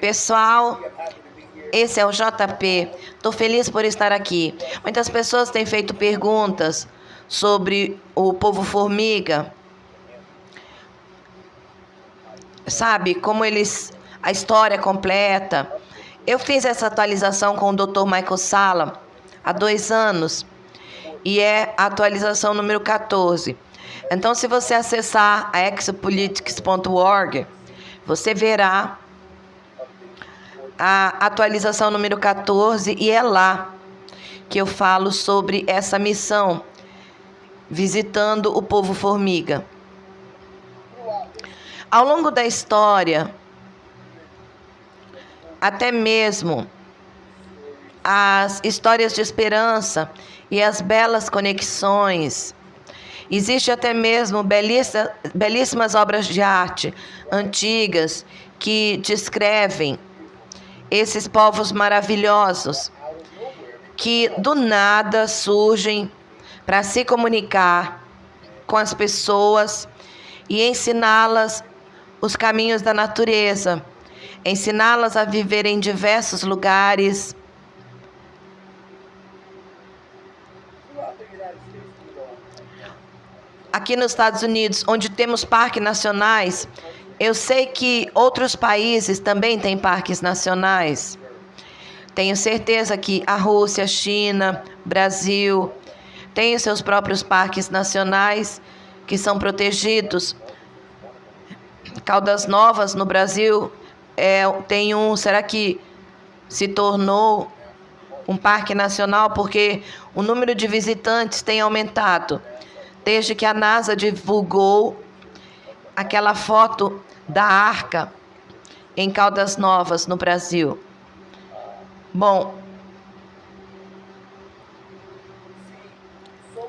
Pessoal, esse é o JP. Estou feliz por estar aqui. Muitas pessoas têm feito perguntas sobre o povo formiga. Sabe, como eles... a história completa. Eu fiz essa atualização com o Dr. Michael Salla há 2 anos. E é a atualização número 14. Então, se você acessar a exopolitics.org, você verá a atualização número 14 e é lá que eu falo sobre essa missão, visitando o povo formiga. Ao longo da história, até mesmo as histórias de esperança e as belas conexões, existe até mesmo belíssimas obras de arte antigas que descrevem esses povos maravilhosos que do nada surgem para se comunicar com as pessoas e ensiná-las os caminhos da natureza, ensiná-las a viver em diversos lugares. Aqui nos Estados Unidos, onde temos parques nacionais, eu sei que outros países também têm parques nacionais. Tenho certeza que a Rússia, a China, Brasil, têm seus próprios parques nacionais que são protegidos. Caldas Novas, no Brasil, tem um, será que se tornou um parque nacional? Porque o número de visitantes tem aumentado desde que a NASA divulgou aquela foto da arca em Caldas Novas, no Brasil. Bom,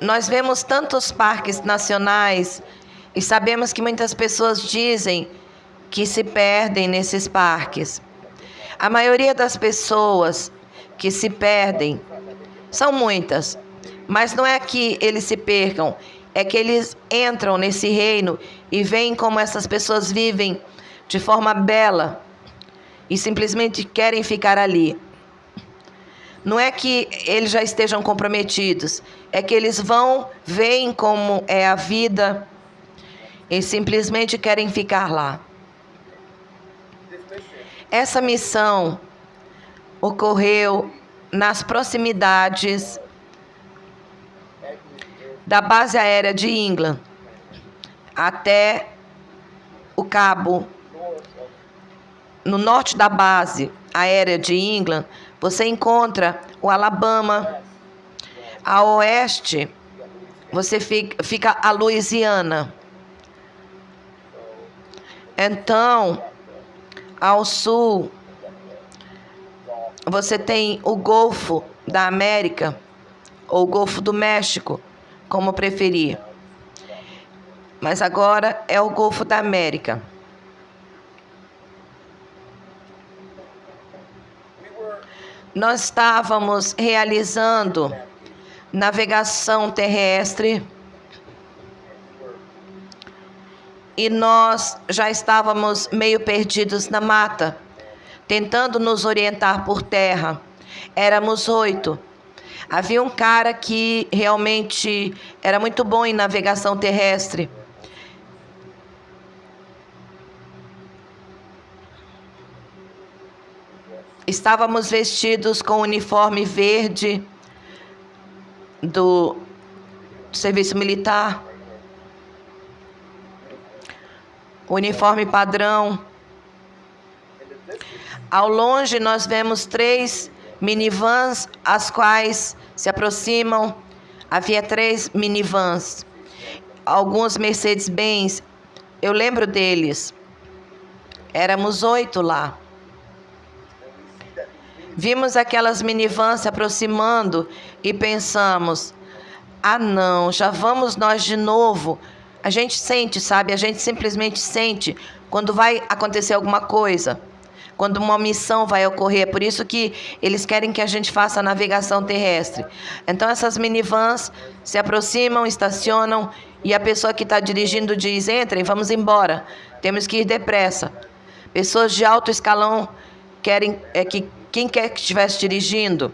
nós vemos tantos parques nacionais e sabemos que muitas pessoas dizem que se perdem nesses parques. A maioria das pessoas que se perdem são muitas, mas não é que eles se percam, é que eles entram nesse reino e veem como essas pessoas vivem de forma bela e simplesmente querem ficar ali. Não é que eles já estejam comprometidos, é que eles vão, veem como é a vida e simplesmente querem ficar lá. Essa missão ocorreu nas proximidades da base aérea de England, até o cabo. No norte da base aérea de England, você encontra o Alabama. A oeste, você fica a Louisiana. Então, ao sul, você tem o Golfo da América, ou o Golfo do México, como preferir. Mas agora é o Golfo da América. Nós estávamos realizando navegação terrestre e nós já estávamos meio perdidos na mata, tentando nos orientar por terra. Éramos 8. Havia um cara que realmente era muito bom em navegação terrestre. Estávamos vestidos com o uniforme verde do serviço militar, uniforme padrão. Ao longe nós vemos 3 minivans, as quais se aproximam. Havia 3 minivans, alguns Mercedes-Benz, eu lembro deles. Éramos 8 lá. Vimos aquelas minivans se aproximando e pensamos, ah não, já vamos nós de novo. A gente sente, sabe? A gente simplesmente sente quando vai acontecer alguma coisa, quando uma missão vai ocorrer. É por isso que eles querem que a gente faça a navegação terrestre. Então essas minivans se aproximam, estacionam e a pessoa que está dirigindo diz, entrem, vamos embora, temos que ir depressa. Pessoas de alto escalão quem quer que estivesse dirigindo.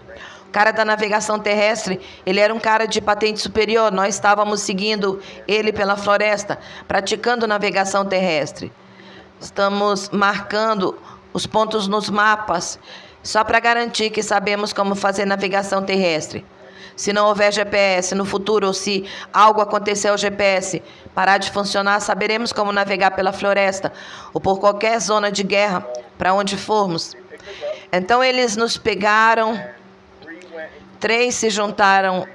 O cara da navegação terrestre, ele era um cara de patente superior. Nós estávamos seguindo ele pela floresta, praticando navegação terrestre. Estamos marcando os pontos nos mapas, só para garantir que sabemos como fazer navegação terrestre. Se não houver GPS no futuro, ou se algo acontecer ao GPS parar de funcionar, saberemos como navegar pela floresta ou por qualquer zona de guerra para onde formos. Então eles nos pegaram, 3 se juntaram,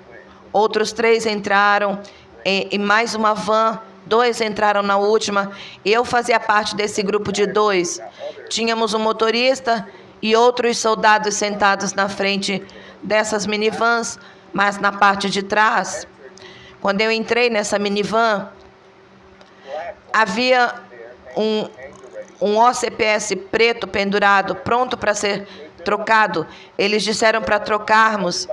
outros 3 entraram em mais uma van, 2 entraram na última. Eu fazia parte desse grupo de 2. Tínhamos um motorista e outros soldados sentados na frente dessas minivans, mas na parte de trás. Quando eu entrei nessa minivan, havia um OCPS preto pendurado, pronto para ser trocado. Eles disseram para trocarmos.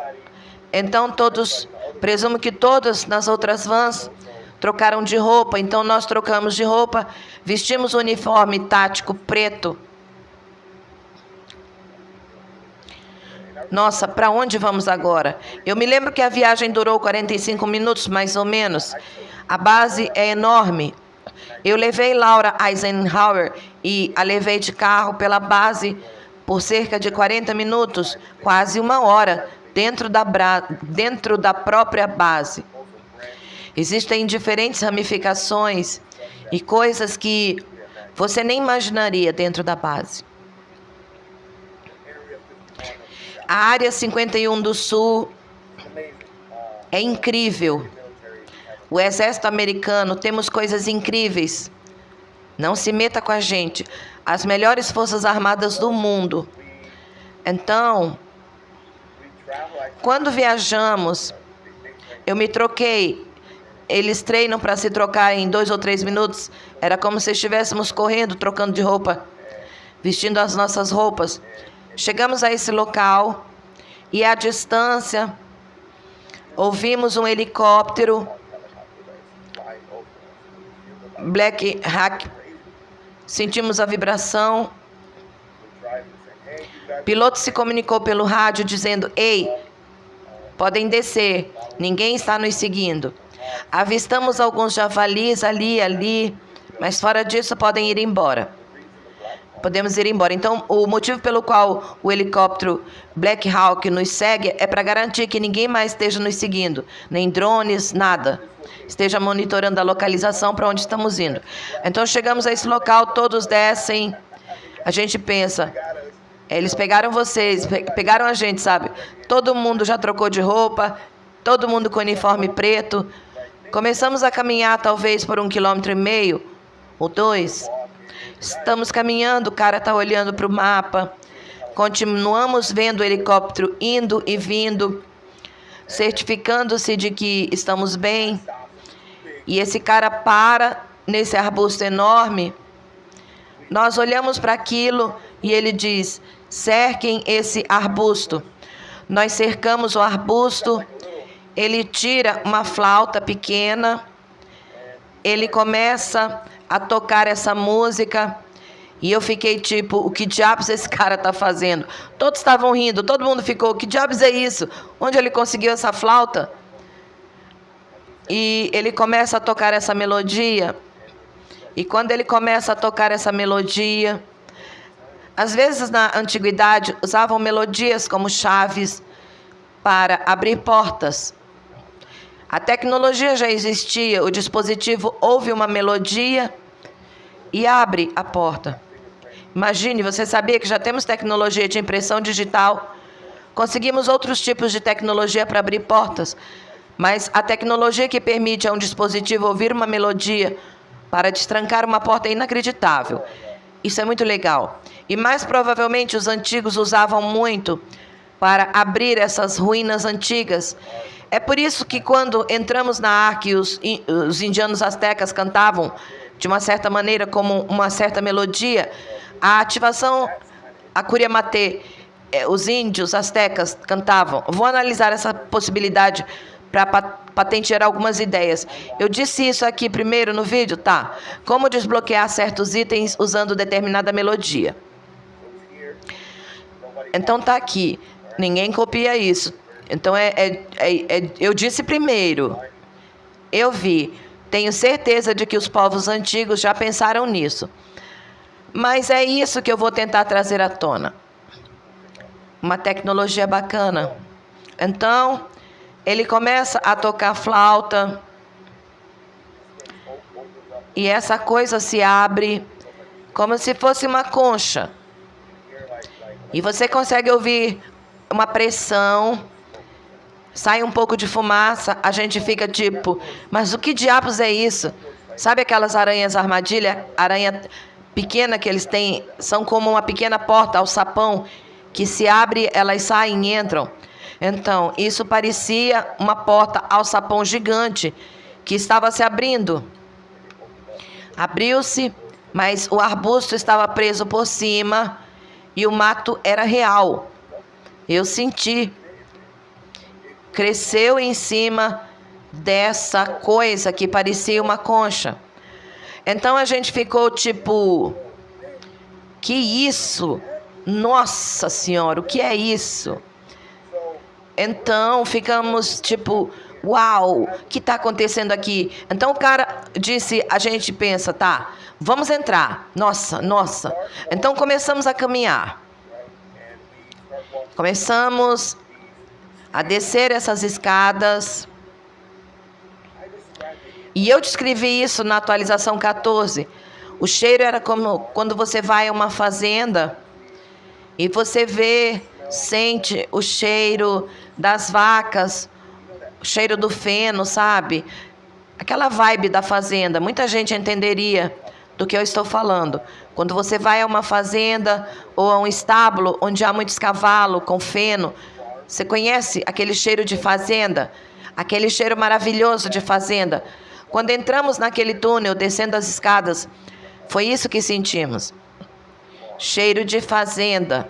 Então todos, presumo que todos nas outras vans trocaram de roupa. Então nós trocamos de roupa, vestimos o uniforme tático preto. Nossa, para onde vamos agora? Eu me lembro que a viagem durou 45 minutos, mais ou menos. A base é enorme. Eu levei Laura Eisenhower e a levei de carro pela base por cerca de 40 minutos, quase 1 hora, dentro da própria base. Existem diferentes ramificações e coisas que você nem imaginaria dentro da base. A Área 51 do Sul é incrível. O exército americano, temos coisas incríveis. Não se meta com a gente. As melhores forças armadas do mundo. Então, quando viajamos, eu me troquei. Eles treinam para se trocar em 2 ou 3 minutos. Era como se estivéssemos correndo, trocando de roupa, vestindo as nossas roupas. Chegamos a esse local e, à distância, ouvimos um helicóptero Black Hawk. Sentimos a vibração. O piloto se comunicou pelo rádio dizendo: "Ei, podem descer, ninguém está nos seguindo. Avistamos alguns javalis ali, mas fora disso podem ir embora." Podemos ir embora. Então, o motivo pelo qual o helicóptero Black Hawk nos segue é para garantir que ninguém mais esteja nos seguindo, nem drones, nada. Esteja monitorando a localização para onde estamos indo. Então, chegamos a esse local, todos descem. A gente pensa, eles pegaram vocês, pegaram a gente, sabe? Todo mundo já trocou de roupa, todo mundo com uniforme preto. Começamos a caminhar talvez por 1,5 km ou 2. Estamos caminhando, o cara está olhando para o mapa. Continuamos vendo o helicóptero indo e vindo, certificando-se de que estamos bem. E esse cara para nesse arbusto enorme. Nós olhamos para aquilo e ele diz: cerquem esse arbusto. Nós cercamos o arbusto. Ele tira uma flauta pequena. Ele começa a tocar essa música. E eu fiquei tipo, o que diabos esse cara está fazendo? Todos estavam rindo, todo mundo ficou, o que diabos é isso? Onde ele conseguiu essa flauta? E ele começa a tocar essa melodia. E quando ele começa a tocar essa melodia, às vezes na antiguidade usavam melodias como chaves para abrir portas. A tecnologia já existia, o dispositivo ouve uma melodia e abre a porta. Imagine, você sabia que já temos tecnologia de impressão digital? Conseguimos outros tipos de tecnologia para abrir portas, mas a tecnologia que permite a um dispositivo ouvir uma melodia para destrancar uma porta é inacreditável. Isso é muito legal. E mais provavelmente os antigos usavam muito para abrir essas ruínas antigas. É por isso que quando entramos na arca e os indianos astecas cantavam de uma certa maneira, como uma certa melodia, a ativação, a Curiamate, os índios astecas cantavam. Vou analisar essa possibilidade para patentear algumas ideias. Eu disse isso aqui primeiro no vídeo, tá? Como desbloquear certos itens usando determinada melodia. Então tá aqui. Ninguém copia isso. Então eu disse primeiro. Eu vi. Tenho certeza de que os povos antigos já pensaram nisso. Mas é isso que eu vou tentar trazer à tona. Uma tecnologia bacana. Então, ele começa a tocar flauta. E essa coisa se abre como se fosse uma concha. E você consegue ouvir uma pressão. Sai um pouco de fumaça. A gente fica tipo, mas o que diabos é isso? Sabe aquelas aranhas armadilha? Aranha pequena que eles têm, são como uma pequena porta alçapão que se abre, elas saem e entram. Então, isso parecia uma porta alçapão gigante que estava se abrindo. Abriu-se, mas o arbusto estava preso por cima e o mato era real. Eu senti. Cresceu em cima dessa coisa que parecia uma concha. Então a gente ficou tipo, que isso? Nossa Senhora, o que é isso? Então ficamos tipo, uau, o que está acontecendo aqui? Então o cara disse, a gente pensa, tá, vamos entrar. Nossa. Então começamos a caminhar. Começamos a descer essas escadas. E eu descrevi isso na atualização 14. O cheiro era como quando você vai a uma fazenda e você vê, sente o cheiro das vacas, o cheiro do feno, sabe? Aquela vibe da fazenda. Muita gente entenderia do que eu estou falando. Quando você vai a uma fazenda ou a um estábulo onde há muitos cavalos com feno, você conhece aquele cheiro de fazenda? Aquele cheiro maravilhoso de fazenda. Quando entramos naquele túnel, descendo as escadas, foi isso que sentimos. Cheiro de fazenda.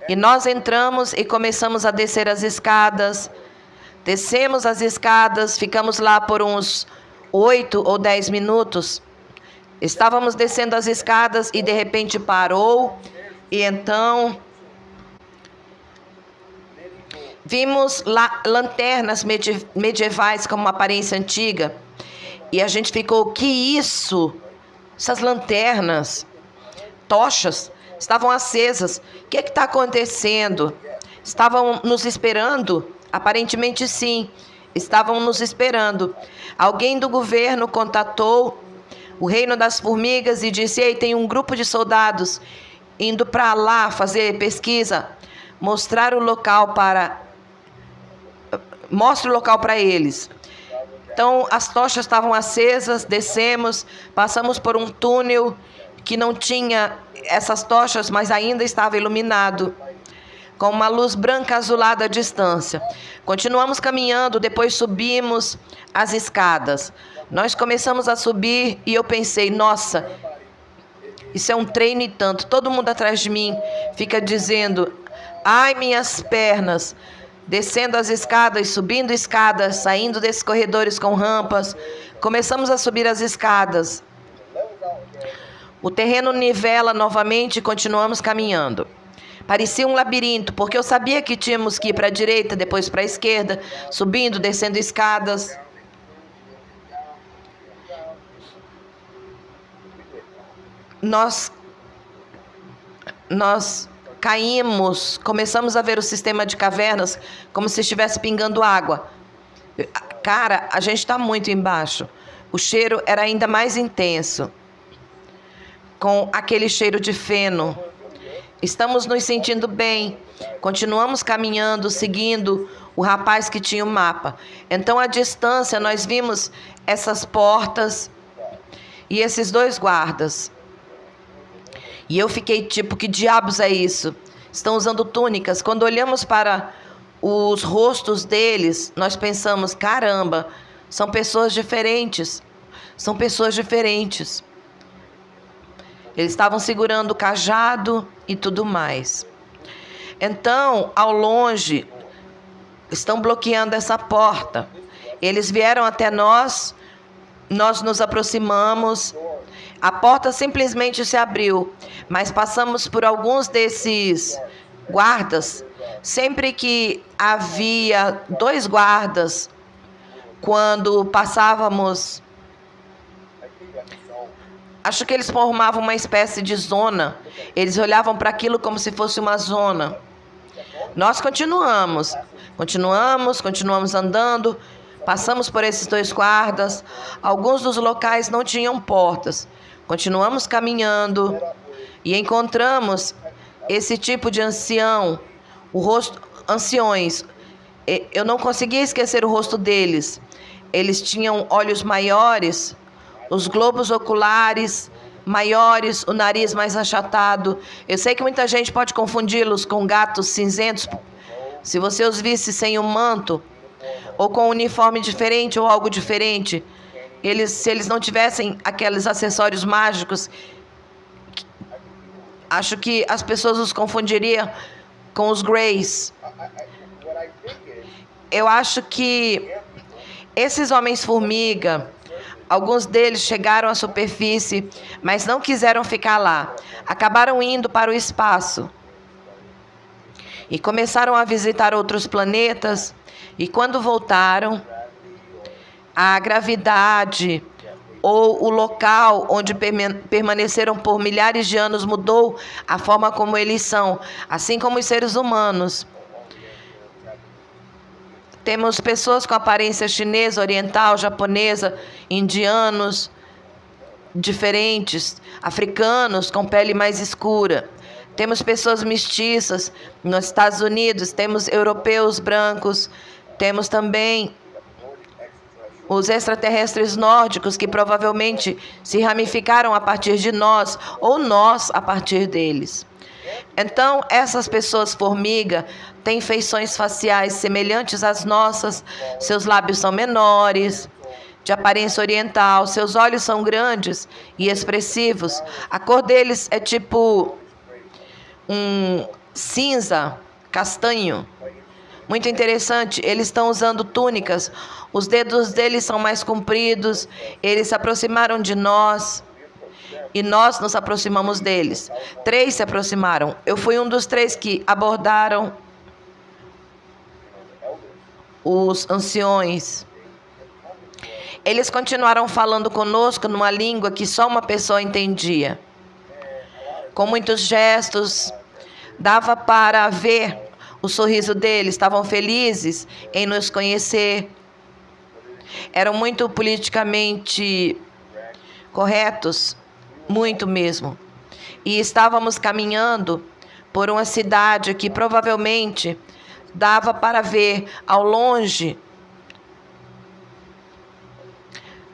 E nós entramos e começamos a descer as escadas. Descemos as escadas, ficamos lá por uns 8 ou 10 minutos. Estávamos descendo as escadas e de repente parou. E então vimos lá lanternas medievais com uma aparência antiga. E a gente ficou, que isso? Essas lanternas, tochas, estavam acesas. O que está acontecendo? Estavam nos esperando? Aparentemente sim, estavam nos esperando. Alguém do governo contatou o Reino das Formigas e disse, ei, tem um grupo de soldados indo para lá fazer pesquisa, mostre o local para eles. Então, as tochas estavam acesas, descemos, passamos por um túnel que não tinha essas tochas, mas ainda estava iluminado, com uma luz branca azulada à distância. Continuamos caminhando, depois subimos as escadas. Nós começamos a subir e eu pensei, nossa, isso é um treino e tanto. Todo mundo atrás de mim fica dizendo, ai, minhas pernas. Descendo as escadas, subindo escadas, saindo desses corredores com rampas. Começamos a subir as escadas. O terreno nivela novamente e continuamos caminhando. Parecia um labirinto, porque eu sabia que tínhamos que ir para a direita, depois para a esquerda, subindo, descendo escadas. Nós caímos, começamos a ver o sistema de cavernas como se estivesse pingando água. Cara, a gente está muito embaixo. O cheiro era ainda mais intenso, com aquele cheiro de feno. Estamos nos sentindo bem. Continuamos caminhando, seguindo o rapaz que tinha o mapa. Então, à distância, nós vimos essas portas e esses 2 guardas. E eu fiquei tipo, que diabos é isso? Estão usando túnicas. Quando olhamos para os rostos deles, nós pensamos, caramba, são pessoas diferentes. São pessoas diferentes. Eles estavam segurando o cajado e tudo mais. Então, ao longe, estão bloqueando essa porta. Eles vieram até nós, nós nos aproximamos. A porta simplesmente se abriu, mas passamos por alguns desses guardas, sempre que havia 2 guardas, quando passávamos, acho que eles formavam uma espécie de zona. Eles olhavam para aquilo como se fosse uma zona. Nós continuamos andando, passamos por esses 2 guardas. Alguns dos locais não tinham portas. Continuamos caminhando e encontramos esse tipo de ancião, anciões. Eu não conseguia esquecer o rosto deles. Eles tinham olhos maiores, os globos oculares maiores, o nariz mais achatado. Eu sei que muita gente pode confundi-los com gatos cinzentos, se você os visse sem um manto, ou com um uniforme diferente ou algo diferente. Se eles não tivessem aqueles acessórios mágicos, acho que as pessoas os confundiriam com os Greys. Eu acho que esses homens-formiga, alguns deles chegaram à superfície, mas não quiseram ficar lá. Acabaram indo para o espaço e começaram a visitar outros planetas. E quando voltaram, a gravidade ou o local onde permaneceram por milhares de anos mudou a forma como eles são, assim como os seres humanos. Temos pessoas com aparência chinesa, oriental, japonesa, indianos diferentes, africanos com pele mais escura. Temos pessoas mestiças nos Estados Unidos, temos europeus brancos, temos também os extraterrestres nórdicos que provavelmente se ramificaram a partir de nós, ou nós a partir deles. Então, essas pessoas formiga têm feições faciais semelhantes às nossas, seus lábios são menores, de aparência oriental, seus olhos são grandes e expressivos. A cor deles é tipo um cinza, castanho. Muito interessante, eles estão usando túnicas, os dedos deles são mais compridos, eles se aproximaram de nós e nós nos aproximamos deles. 3 se aproximaram, eu fui um dos 3 que abordaram os anciões. Eles continuaram falando conosco numa língua que só uma pessoa entendia. Com muitos gestos, dava para ver o sorriso deles, estavam felizes em nos conhecer. Eram muito politicamente corretos, muito mesmo. E estávamos caminhando por uma cidade que provavelmente dava para ver ao longe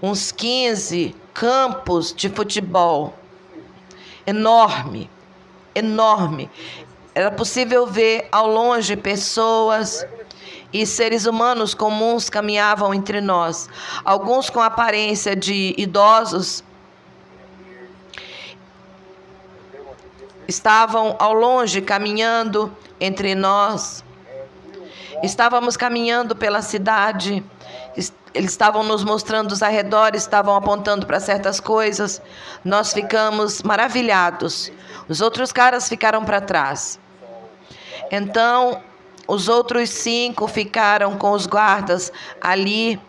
uns 15 campos de futebol. Enorme, enorme. Era possível ver ao longe pessoas e seres humanos comuns caminhavam entre nós. Alguns com aparência de idosos estavam ao longe caminhando entre nós. Estávamos caminhando pela cidade. Eles estavam nos mostrando os arredores, estavam apontando para certas coisas. Nós ficamos maravilhados. Os outros caras ficaram para trás. Então, os outros 5 ficaram com os guardas ali.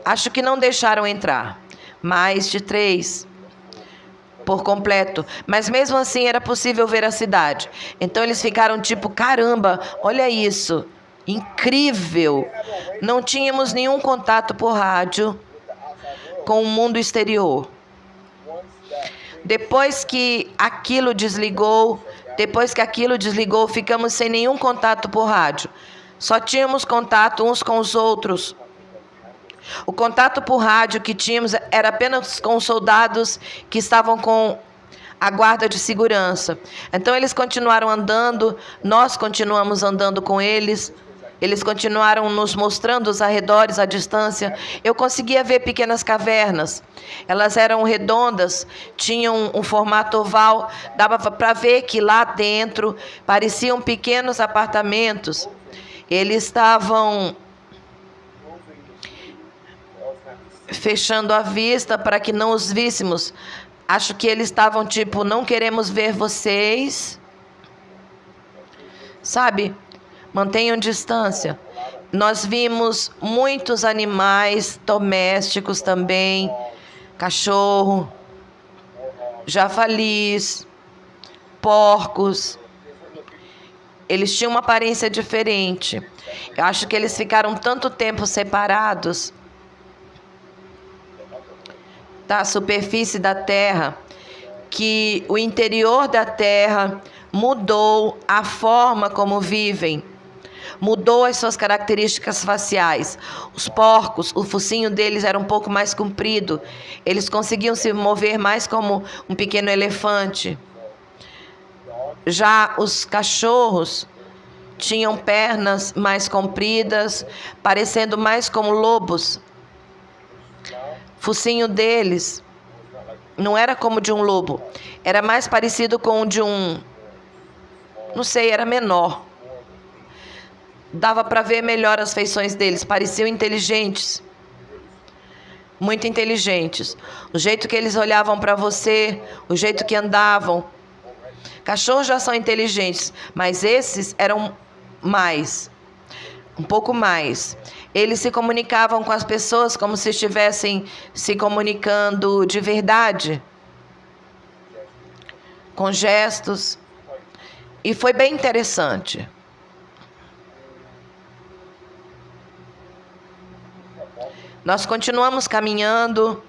Acho que não deixaram entrar. Mais de 3 por completo. Mas mesmo assim era possível ver a cidade. Então eles ficaram tipo, caramba, olha isso. Incrível! Não tínhamos nenhum contato por rádio com o mundo exterior. Depois que aquilo desligou, ficamos sem nenhum contato por rádio. Só tínhamos contato uns com os outros. O contato por rádio que tínhamos era apenas com os soldados que estavam com a guarda de segurança. Então eles continuaram andando, nós continuamos andando com eles. Eles continuaram nos mostrando os arredores à distância. Eu conseguia ver pequenas cavernas. Elas eram redondas, tinham um formato oval. Dava para ver que lá dentro pareciam pequenos apartamentos. Eles estavam fechando a vista para que não os víssemos. Acho que eles estavam tipo, não queremos ver vocês. sabe? Mantenham distância. Nós vimos muitos animais domésticos também, cachorro, javalis, porcos. Eles tinham uma aparência diferente. Eu acho que eles ficaram tanto tempo separados da superfície da terra que o interior da terra mudou a forma como vivem. Mudou as suas características faciais. Os porcos, o focinho deles era um pouco mais comprido. Eles conseguiam se mover mais como um pequeno elefante. Já os cachorros tinham pernas mais compridas, parecendo mais como lobos. Focinho deles não era como de um lobo. Era mais parecido com o de um... Não sei, era menor. Dava para ver melhor as feições deles, pareciam inteligentes, muito inteligentes. O jeito que eles olhavam para você, o jeito que andavam. Cachorros já são inteligentes, mas esses eram mais, um pouco mais. Eles se comunicavam com as pessoas como se estivessem se comunicando de verdade, com gestos, e foi bem interessante. Nós continuamos caminhando.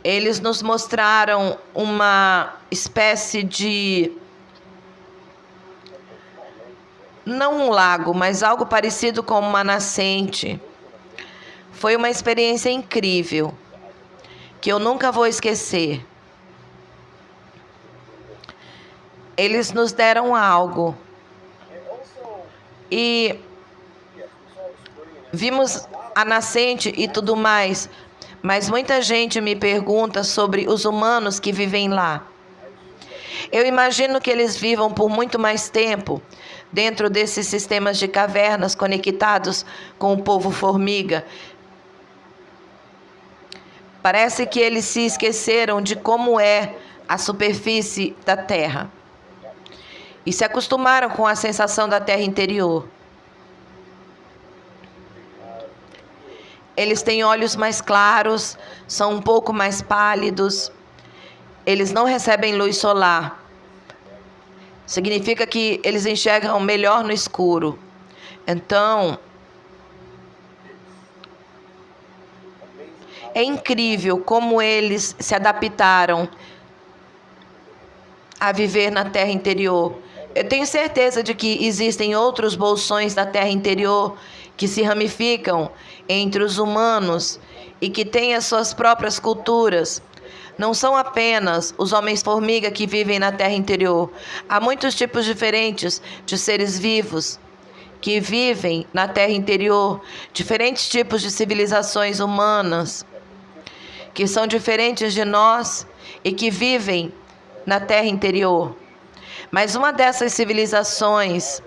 Eles nos mostraram uma espécie de... não um lago, mas algo parecido com uma nascente. Foi uma experiência incrível, que eu nunca vou esquecer. Eles nos deram algo. E vimos a nascente e tudo mais, mas muita gente me pergunta sobre os humanos que vivem lá. Eu imagino que eles vivam por muito mais tempo dentro desses sistemas de cavernas conectados com o povo formiga. Parece que eles se esqueceram de como é a superfície da Terra e se acostumaram com a sensação da Terra interior. Eles têm olhos mais claros, são um pouco mais pálidos. Eles não recebem luz solar. Significa que eles enxergam melhor no escuro. Então, é incrível como eles se adaptaram a viver na terra interior. Eu tenho certeza de que existem outros bolsões da terra interior que se ramificam entre os humanos e que têm as suas próprias culturas. Não são apenas os homens-formiga que vivem na terra interior. Há muitos tipos diferentes de seres vivos que vivem na terra interior, diferentes tipos de civilizações humanas que são diferentes de nós e que vivem na terra interior. Mas uma dessas civilizações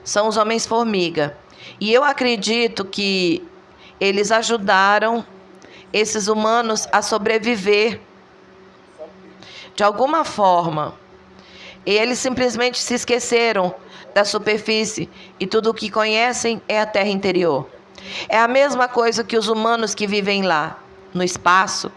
são os homens-formiga. E eu acredito que eles ajudaram esses humanos a sobreviver de alguma forma. E eles simplesmente se esqueceram da superfície e tudo o que conhecem é a terra interior. É a mesma coisa que os humanos que vivem lá, no espaço.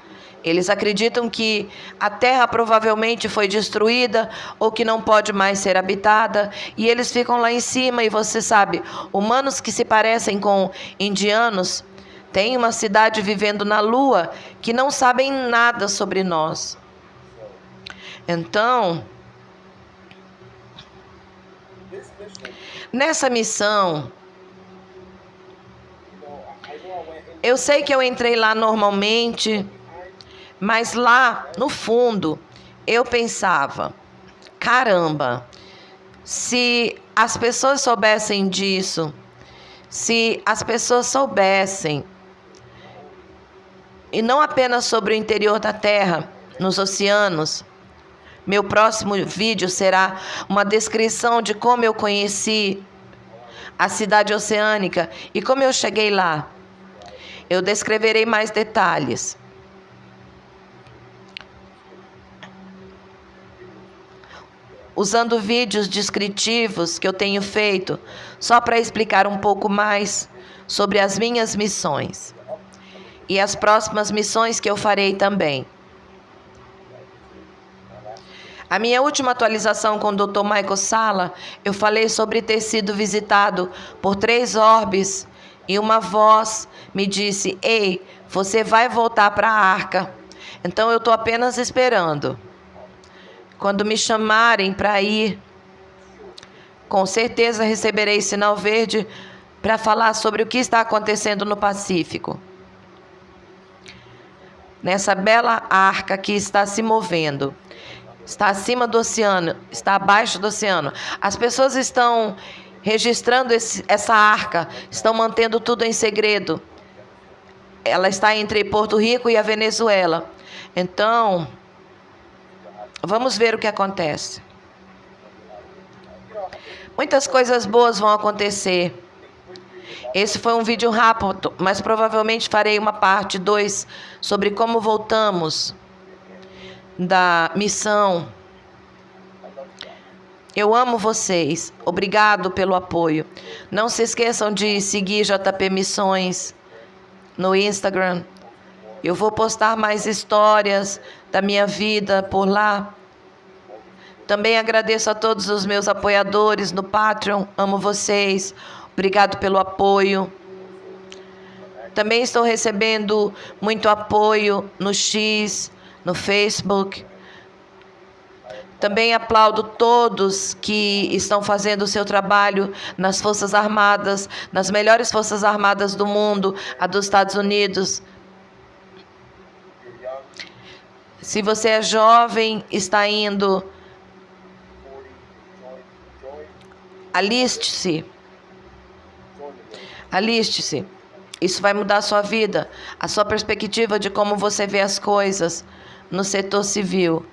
Eles acreditam que a Terra provavelmente foi destruída ou que não pode mais ser habitada e eles ficam lá em cima. E você sabe, humanos que se parecem com indianos têm uma cidade vivendo na Lua que não sabem nada sobre nós. Então, nessa missão, eu sei que eu entrei lá normalmente, mas lá no fundo eu pensava, caramba, se as pessoas soubessem disso, se as pessoas soubessem, e não apenas sobre o interior da Terra, nos oceanos. Meu próximo vídeo será uma descrição de como eu conheci a cidade oceânica e como eu cheguei lá. Eu descreverei mais detalhes. usando vídeos descritivos que eu tenho feito só para explicar um pouco mais sobre as minhas missões e as próximas missões que eu farei também. A minha última atualização com o Dr. Michael Salla, eu falei sobre ter sido visitado por 3 orbes e uma voz me disse: ei, você vai voltar para a arca. Então eu estou apenas esperando. Quando me chamarem para ir, com certeza receberei sinal verde para falar sobre o que está acontecendo no Pacífico. Nessa bela arca que está se movendo. Está acima do oceano, está abaixo do oceano. As pessoas estão registrando essa arca, estão mantendo tudo em segredo. Ela está entre Porto Rico e a Venezuela. Então, vamos ver o que acontece. Muitas coisas boas vão acontecer. Esse foi um vídeo rápido, mas provavelmente farei uma parte 2 sobre como voltamos da missão. Eu amo vocês. Obrigado pelo apoio. Não se esqueçam de seguir JP Missões no Instagram. Eu vou postar mais histórias da minha vida por lá. Também agradeço a todos os meus apoiadores no Patreon. Amo vocês. Obrigado pelo apoio. Também estou recebendo muito apoio no X, no Facebook. Também aplaudo todos que estão fazendo o seu trabalho nas Forças Armadas, nas melhores Forças Armadas do mundo, a dos Estados Unidos. Se você é jovem, está indo, aliste-se. Aliste-se. Isso vai mudar a sua vida, a sua perspectiva de como você vê as coisas no setor civil.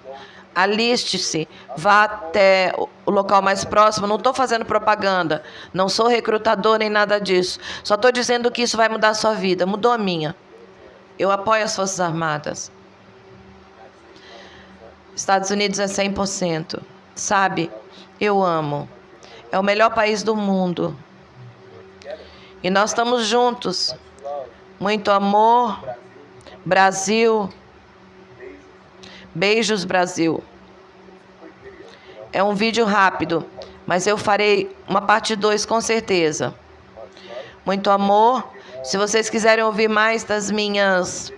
Aliste-se, vá até o local mais próximo. Não estou fazendo propaganda, não sou recrutador nem nada disso. Só estou dizendo que isso vai mudar a sua vida. Mudou a minha. Eu apoio as Forças Armadas. Estados Unidos é 100%. Sabe, eu amo. É o melhor país do mundo. E nós estamos juntos. Muito amor, Brasil. Beijos, Brasil. É um vídeo rápido, mas eu farei uma parte 2 com certeza. Muito amor. Se vocês quiserem ouvir mais das minhas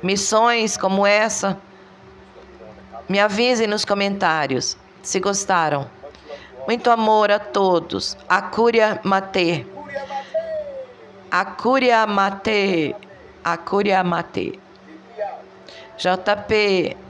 missões como essa, me avisem nos comentários, se gostaram. Muito amor a todos. Akuria Mate. Akuria Mate. Akuria Mate. JP.